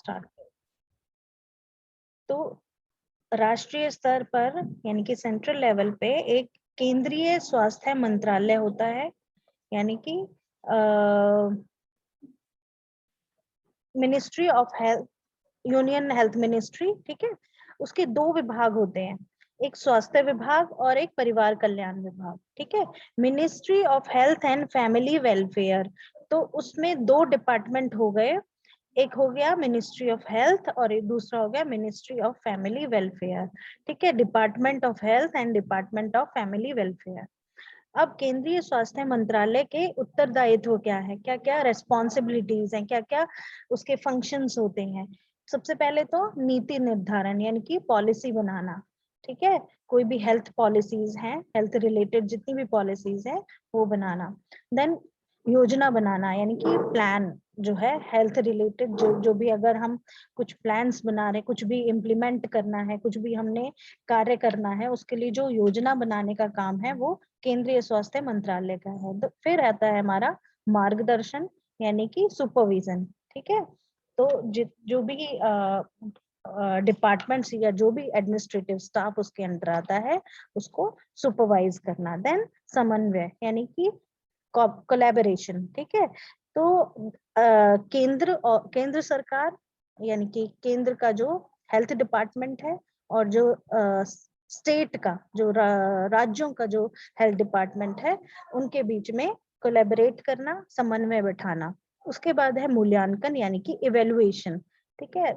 Start. तो राष्ट्रीय स्तर पर यानी कि सेंट्रल लेवल पे एक केंद्रीय स्वास्थ्य मंत्रालय होता है, यानी कि ministry of health, union health ministry, ठीक है। उसके दो विभाग होते हैं, एक स्वास्थ्य विभाग और एक परिवार कल्याण विभाग, ठीक है। Ministry of health and family welfare, तो उसमें दो डिपार्टमेंट हो गए, एक हो गया मिनिस्ट्री ऑफ हेल्थ और एक दूसरा हो गया मिनिस्ट्री ऑफ फैमिली वेलफेयर, ठीक है। Department of health and department of family welfare. अब केंद्रीय स्वास्थ्य मंत्रालय के उत्तरदायित्व क्या है, क्या क्या रेस्पॉन्सिबिलिटीज हैं, क्या क्या उसके फंक्शंस होते हैं। सबसे पहले तो नीति निर्धारण यानी कि पॉलिसी बनाना, ठीक है। कोई भी हेल्थ पॉलिसीज हैं, हेल्थ रिलेटेड जितनी भी पॉलिसीज हैं वो बनाना। देन योजना बनाना यानी कि प्लान जो है हेल्थ रिलेटेड, जो भी अगर हम कुछ प्लान्स बना रहे, कुछ भी इम्प्लीमेंट करना है, कुछ भी हमने कार्य करना है, उसके लिए जो योजना बनाने का काम है वो केंद्रीय स्वास्थ्य मंत्रालय का है। तो फिर आता है हमारा मार्गदर्शन यानी कि सुपरविजन, ठीक है। तो जो भी डिपार्टमेंट्स या जो भी एडमिनिस्ट्रेटिव स्टाफ उसके अंडर आता है उसको सुपरवाइज करना। देन समन्वय यानी कि कोलैबोरेशन, ठीक है। तो केंद्र सरकार यानी कि केंद्र का जो हेल्थ डिपार्टमेंट है और जो स्टेट का जो राज्यों का जो हेल्थ डिपार्टमेंट है उनके बीच में कोलैबोरेट करना, समन्वय बिठाना। उसके बाद है मूल्यांकन यानी कि इवेलुएशन, ठीक है।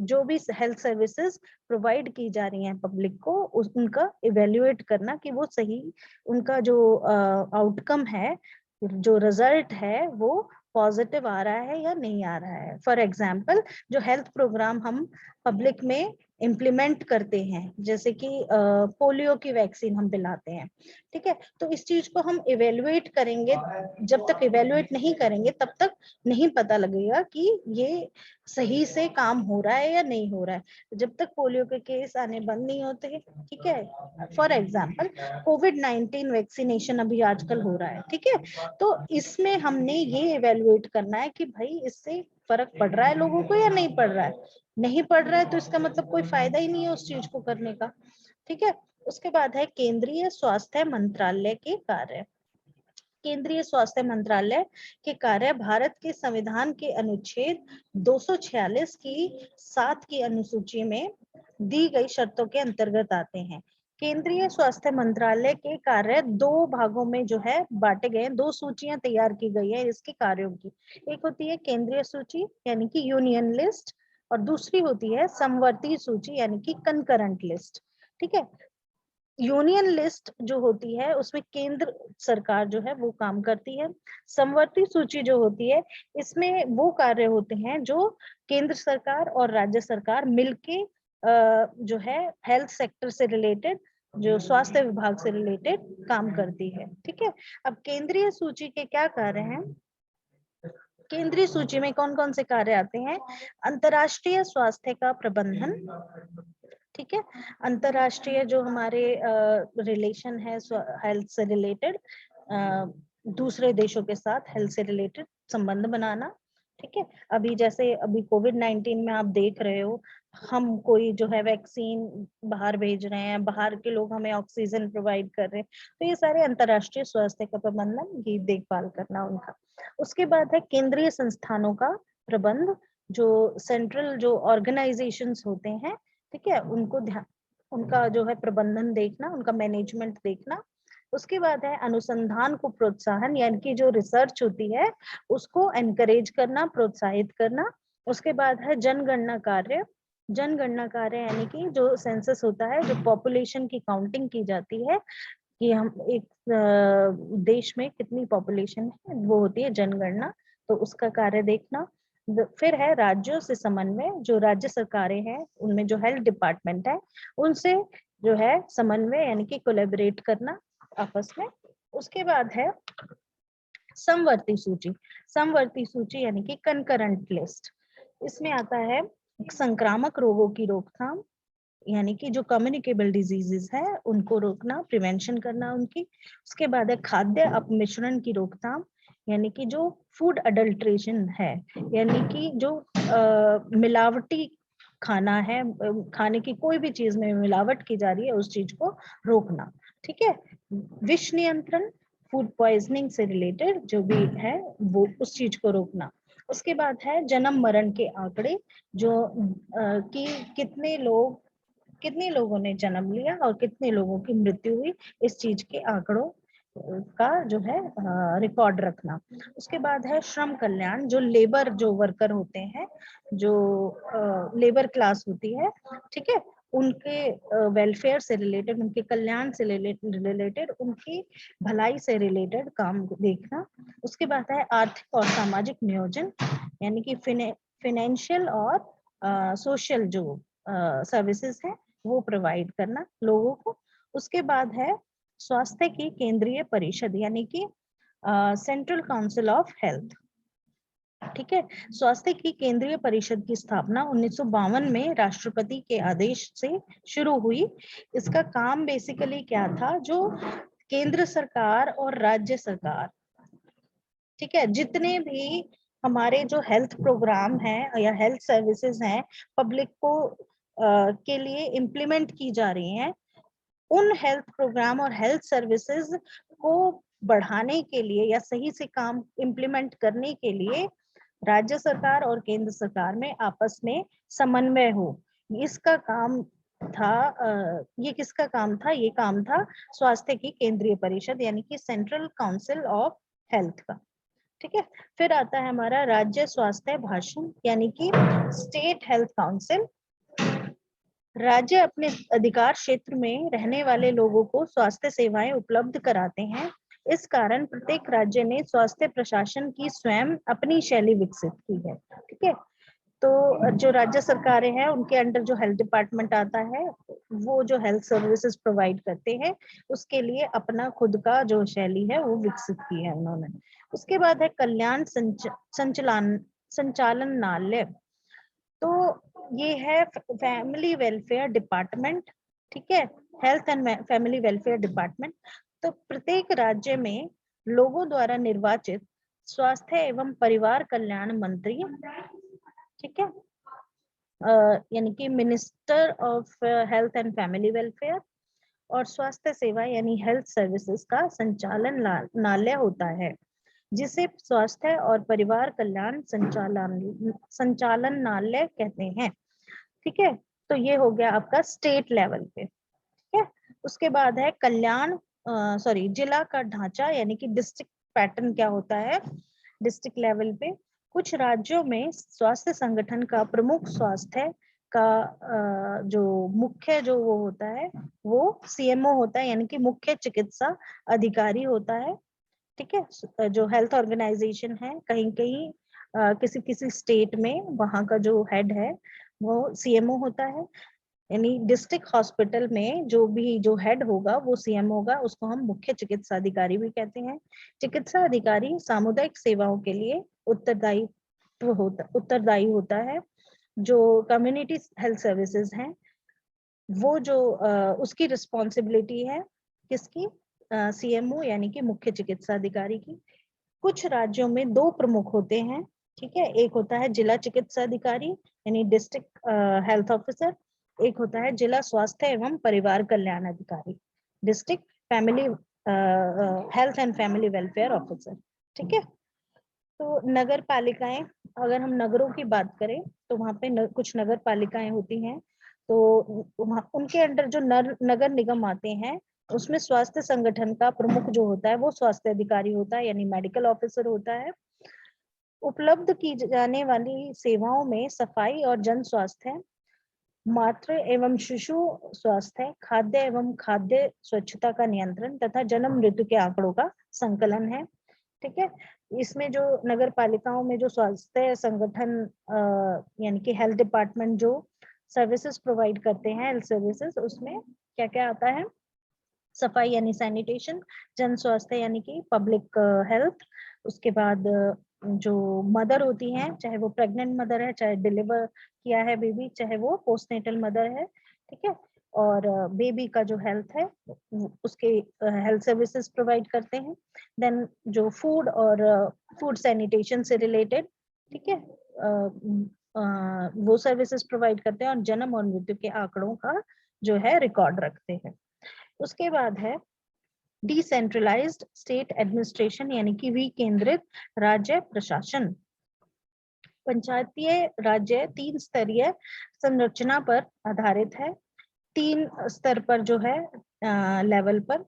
जो भी हेल्थ सर्विसेज प्रोवाइड की जा रही हैं पब्लिक को उनका इवेल्युएट करना कि वो सही, उनका जो आउटकम है, जो रिजल्ट है वो पॉजिटिव आ रहा है या नहीं आ रहा है। फॉर एग्जाम्पल जो हेल्थ प्रोग्राम हम पब्लिक में इम्प्लीमेंट करते हैं, जैसे कि पोलियो की वैक्सीन हम पिलाते हैं, ठीक है। तो इस चीज को हम इवेल्युएट करेंगे, जब तक इवेल्युएट नहीं करेंगे तब तक नहीं पता लगेगा कि ये सही से काम हो रहा है या नहीं हो रहा है। जब तक पोलियो के केस आने बंद नहीं होते, ठीक है। फॉर एग्जाम्पल कोविड-19 वैक्सीनेशन अभी आजकल हो रहा है, ठीक है। तो इसमें हमने ये इवेल्युएट करना है कि भाई इससे फर्क पड़ रहा है लोगों को या नहीं पड़ रहा है। नहीं पड़ रहा है तो इसका मतलब कोई फायदा ही नहीं है उस चीज को करने का, ठीक है। उसके बाद है केंद्रीय स्वास्थ्य मंत्रालय के कार्य। केंद्रीय स्वास्थ्य मंत्रालय के कार्य भारत के संविधान के अनुच्छेद 246 की 7 की अनुसूची में दी गई शर्तों के अंतर्गत आते हैं। केंद्रीय स्वास्थ्य मंत्रालय के कार्य दो भागों में जो है बांटे गए हैं, दो सूचियां तैयार की गई है इसके कार्यों की। एक होती है केंद्रीय सूची यानी कि यूनियन लिस्ट और दूसरी होती है समवर्ती सूची यानी कि कंकरेंट लिस्ट, ठीक है। यूनियन लिस्ट जो होती है उसमें केंद्र सरकार जो है वो काम करती है। समवर्ती सूची जो होती है इसमें वो कार्य होते हैं जो केंद्र सरकार और राज्य सरकार मिलके जो है हेल्थ सेक्टर से रिलेटेड, जो स्वास्थ्य विभाग से रिलेटेड काम करती है, ठीक है। अब केंद्रीय सूची के क्या कार्य हैं, केंद्रीय सूची में कौन कौन से कार्य आते हैं। अंतरराष्ट्रीय स्वास्थ्य का प्रबंधन, ठीक है। अंतरराष्ट्रीय जो हमारे रिलेशन है हेल्थ से रिलेटेड, दूसरे देशों के साथ हेल्थ से रिलेटेड संबंध बनाना, ठीक है। अभी जैसे अभी कोविड-19 में आप देख रहे हो, हम कोई जो है वैक्सीन बाहर भेज रहे हैं, बाहर के लोग हमें ऑक्सीजन प्रोवाइड कर रहे हैं, तो ये सारे अंतरराष्ट्रीय स्वास्थ्य का प्रबंधन, ये देखभाल करना उनका। उसके बाद है केंद्रीय संस्थानों का प्रबंध, जो सेंट्रल जो ऑर्गेनाइजेशंस होते हैं, ठीक है, उनको ध्यान, उनका जो है प्रबंधन देखना, उनका मैनेजमेंट देखना। उसके बाद है अनुसंधान को प्रोत्साहन यानी कि जो रिसर्च होती है उसको एनकरेज करना, प्रोत्साहित करना। उसके बाद है जनगणना कार्य। जनगणना कार्य यानी कि जो सेंसस होता है, जो पॉपुलेशन की काउंटिंग की जाती है कि हम एक देश में कितनी पॉपुलेशन है, वो होती है जनगणना, तो उसका कार्य देखना। फिर है राज्यों से समन्वय, जो राज्य सरकारें हैं उनमें जो हेल्थ डिपार्टमेंट है उनसे जो है समन्वय यानी कि कोलैबोरेट करना आपस में। उसके बाद है समवर्ती सूची। समवर्ती सूची यानी कि कंकरेंट लिस्ट। इसमें आता है संक्रामक रोगों की रोकथाम यानी कि जो कम्युनिकेबल डिजीजेस है उनको रोकना, प्रिवेंशन करना उनकी। उसके बाद है खाद्य अपमिश्रण की रोकथाम यानी कि जो फूड अडल्ट्रेशन है, यानी कि जो मिलावटी खाना है, खाने की कोई भी चीज में मिलावट की जा रही है उस चीज को रोकना। ठीक है, विष नियंत्रण, फूड पॉइजनिंग से रिलेटेड जो भी है वो उस चीज को रोकना। उसके बाद है जन्म मरण के आंकड़े, जो कि कितने लोगों ने जन्म लिया और कितने लोगों की मृत्यु हुई, इस चीज के आंकड़ों का जो है रिकॉर्ड रखना। उसके बाद है श्रम कल्याण, जो लेबर जो वर्कर होते हैं, जो लेबर क्लास होती है, ठीक है, उनके वेलफेयर से रिलेटेड, उनके कल्याण से रिलेटेड, उनकी भलाई से रिलेटेड काम देखना। उसके बाद है आर्थिक और सामाजिक नियोजन, यानी कि फाइनेंशियल और सोशल जो सर्विसेज है वो प्रोवाइड करना लोगों को। उसके बाद है स्वास्थ्य की केंद्रीय परिषद, यानी कि सेंट्रल काउंसिल ऑफ हेल्थ। ठीक है, स्वास्थ्य की केंद्रीय परिषद की स्थापना 1952 में राष्ट्रपति के आदेश से शुरू हुई। इसका काम बेसिकली क्या था, जो केंद्र सरकार और राज्य सरकार, ठीक है, जितने भी हमारे जो हेल्थ प्रोग्राम है या हेल्थ सर्विसेज हैं पब्लिक को के लिए इम्प्लीमेंट की जा रही हैं, उन हेल्थ प्रोग्राम और हेल्थ सर्विसेज को बढ़ाने के लिए या सही से काम इम्प्लीमेंट करने के लिए राज्य सरकार और केंद्र सरकार में आपस में समन्वय हो, इसका काम था। ये किसका काम था, ये काम था स्वास्थ्य की केंद्रीय परिषद, यानी कि सेंट्रल काउंसिल ऑफ हेल्थ का। ठीक है, फिर आता है हमारा राज्य स्वास्थ्य भाषण, यानी कि स्टेट हेल्थ काउंसिल। राज्य अपने अधिकार क्षेत्र में रहने वाले लोगों को स्वास्थ्य सेवाएं उपलब्ध कराते हैं। इस कारण प्रत्येक राज्य ने स्वास्थ्य प्रशासन की स्वयं अपनी शैली विकसित की है। ठीक है, तो जो राज्य सरकारें हैं उनके अंडर जो हेल्थ डिपार्टमेंट आता है, वो जो हेल्थ सर्विसेज प्रोवाइड करते हैं उसके लिए अपना खुद का जो शैली है वो विकसित की है उन्होंने। उसके बाद है कल्याण संचालनालय, तो ये है फैमिली वेलफेयर डिपार्टमेंट। ठीक है, health and family welfare department. तो प्रत्येक राज्य में लोगों द्वारा निर्वाचित स्वास्थ्य एवं परिवार कल्याण मंत्री, ठीक है, यानी कि minister of health and family welfare, और स्वास्थ्य सेवा यानी हेल्थ सर्विसेज का संचालनालय होता है, जिसे स्वास्थ्य और परिवार कल्याण संचालनालय कहते हैं। ठीक है, तो ये हो गया आपका स्टेट लेवल पे। ठीक है, उसके बाद है कल्याण जिला का ढांचा, यानी कि डिस्ट्रिक्ट पैटर्न क्या होता है डिस्ट्रिक्ट लेवल पे। कुछ राज्यों में स्वास्थ्य संगठन का प्रमुख स्वास्थ्य का जो मुख्य जो वो होता है वो सीएमओ होता है, यानी कि मुख्य चिकित्सा अधिकारी होता है। ठीक है, जो हेल्थ ऑर्गेनाइजेशन है कहीं कहीं किसी किसी स्टेट में वहां का जो हेड है वो सीएमओ होता है, यानी डिस्ट्रिक्ट हॉस्पिटल में जो भी जो हेड होगा वो सीएम होगा, उसको हम मुख्य चिकित्सा अधिकारी भी कहते हैं। चिकित्सा अधिकारी सामुदायिक सेवाओं के लिए उत्तरदायी होता है। जो कम्युनिटी हेल्थ सर्विसेज हैं वो जो उसकी रिस्पॉन्सिबिलिटी है किसकी, सीएमओ यानी कि मुख्य चिकित्सा अधिकारी की। कुछ राज्यों में दो प्रमुख होते हैं। ठीक है, एक होता है जिला चिकित्सा अधिकारी यानी डिस्ट्रिक्ट हेल्थ ऑफिसर, एक होता है जिला स्वास्थ्य एवं परिवार कल्याण अधिकारी, district family health and family welfare officer. ठीक है, तो नगर पालिकाएं, अगर हम नगरों की बात करें तो वहां पे कुछ नगर पालिकाएं होती हैं, तो उनके अंडर जो नगर निगम आते हैं उसमें स्वास्थ्य संगठन का प्रमुख जो होता है वो स्वास्थ्य अधिकारी होता है, यानी मेडिकल ऑफिसर होता है। उपलब्ध की जाने वाली सेवाओं में सफाई और जन स्वास्थ्य, मातृ एवं शिशु स्वास्थ्य, खाद्य एवं खाद्य स्वच्छता का नियंत्रण तथा जन्म मृत्यु के आंकड़ों का संकलन है। ठीक है, इसमें जो नगर पालिकाओं में जो स्वास्थ्य संगठन यानी कि हेल्थ डिपार्टमेंट जो सर्विसेज प्रोवाइड करते हैं हेल्थ सर्विसेज, उसमें क्या क्या आता है, सफाई यानी सैनिटेशन, जन स्वास्थ्य यानी कि पब्लिक हेल्थ, उसके बाद जो मदर होती हैं, चाहे वो प्रेग्नेंट मदर है, चाहे डिलीवर किया है बेबी, चाहे वो पोस्टनेटल मदर है। ठीक है, और बेबी का जो हेल्थ है उसके हेल्थ सर्विसेज प्रोवाइड करते हैं। देन जो फूड और फूड सैनिटेशन से रिलेटेड, ठीक है, वो सर्विसेज प्रोवाइड करते हैं और जन्म और मृत्यु के आंकड़ों का जो है रिकॉर्ड रखते हैं। उसके बाद है डिसेंट्रलाइज्ड स्टेट एडमिनिस्ट्रेशन, यानी कि विकेंद्रित राज्य प्रशासन। पंचायतीय राज्य 3 स्तरीय संरचना पर आधारित है। 3 स्तर पर जो है लेवल पर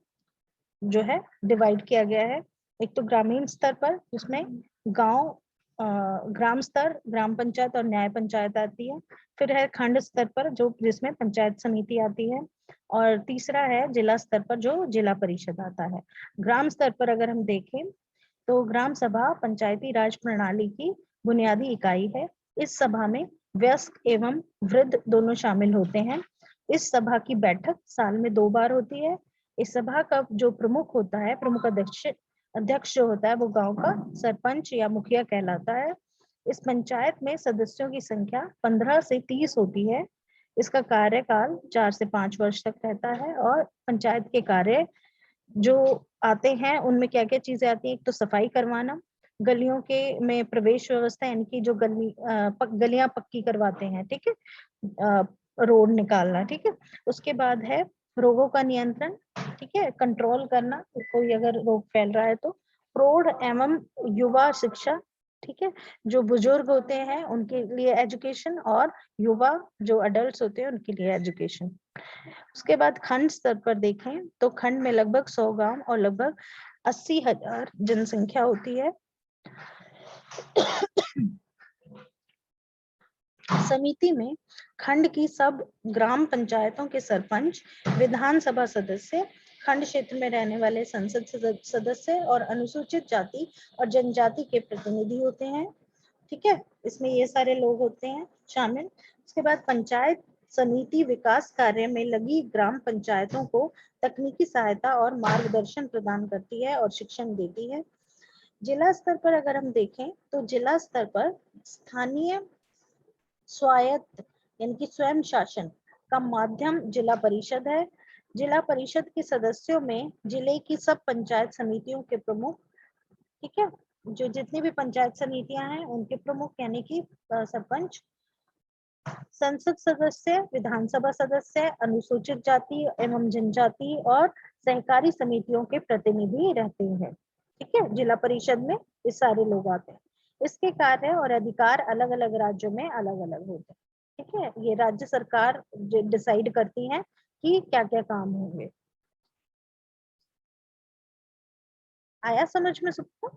जो है डिवाइड किया गया है। एक तो ग्रामीण स्तर पर, जिसमें गांव ग्राम स्तर, ग्राम पंचायत और न्याय पंचायत आती है। फिर है खंड स्तर पर, जो जिसमें पंचायत समिति आती है। और तीसरा है जिला स्तर पर, जो जिला परिषद आता है। ग्राम स्तर पर अगर हम देखें तो ग्राम सभा पंचायती राज प्रणाली की बुनियादी इकाई है। इस सभा में वयस्क एवं वृद्ध दोनों शामिल होते हैं। इस सभा की बैठक साल में 2 बार होती है। इस सभा का जो प्रमुख होता है, प्रमुख अध्यक्ष जो होता है, वो गांव का सरपंच या मुखिया कहलाता है। इस पंचायत में सदस्यों की संख्या 15 से 30 होती है। इसका कार्यकाल 4 से 5 वर्ष तक रहता है। और पंचायत के कार्य जो आते हैं उनमें क्या क्या चीजें आती हैं, एक तो सफाई करवाना, गलियों के में प्रवेश व्यवस्था, यानी कि जो गलियां पक्की करवाते हैं, ठीक है, रोड निकालना, ठीक है। उसके बाद है रोगों का नियंत्रण, ठीक है, कंट्रोल करना, कोई अगर रोग फैल रहा है तो। प्रौढ़ एवं युवा शिक्षा, ठीक है, जो बुजुर्ग होते हैं उनके लिए एजुकेशन, और युवा जो अडल्ट होते हैं उनके लिए एजुकेशन। उसके बाद खंड स्तर पर देखें तो खंड में लगभग 100 गांव और लगभग 80,000 जनसंख्या होती है। समिति में खंड की सब ग्राम पंचायतों के सरपंच, विधानसभा सदस्य, खंड क्षेत्र में रहने वाले संसद सदस्य और अनुसूचित जाति और जनजाति के प्रतिनिधि होते हैं, ठीक है। इसमें ये सारे लोग होते हैं शामिल। उसके बाद पंचायत समिति विकास कार्य में लगी ग्राम पंचायतों को तकनीकी सहायता और मार्गदर्शन प्रदान करती है और शिक्षण देती है। जिला स्तर पर अगर हम देखें तो जिला स्तर पर स्थानीय स्वायत्त यानी कि स्वयं शासन का माध्यम जिला परिषद है। जिला परिषद के सदस्यों में जिले की सब पंचायत समितियों के प्रमुख, ठीक है, जो जितनी भी पंचायत समितियां हैं उनके प्रमुख यानी कि सरपंच, संसद सदस्य, विधानसभा सदस्य, अनुसूचित जाति एवं जनजाति और सहकारी समितियों के प्रतिनिधि रहते हैं, ठीक है। जिला परिषद में ये सारे लोग आते हैं। इसके कार्य और अधिकार अलग अलग राज्यों में अलग अलग होते हैं, ठीक है। ये राज्य सरकार डिसाइड करती है कि क्या क्या काम होंगे। आया समझ में सबको?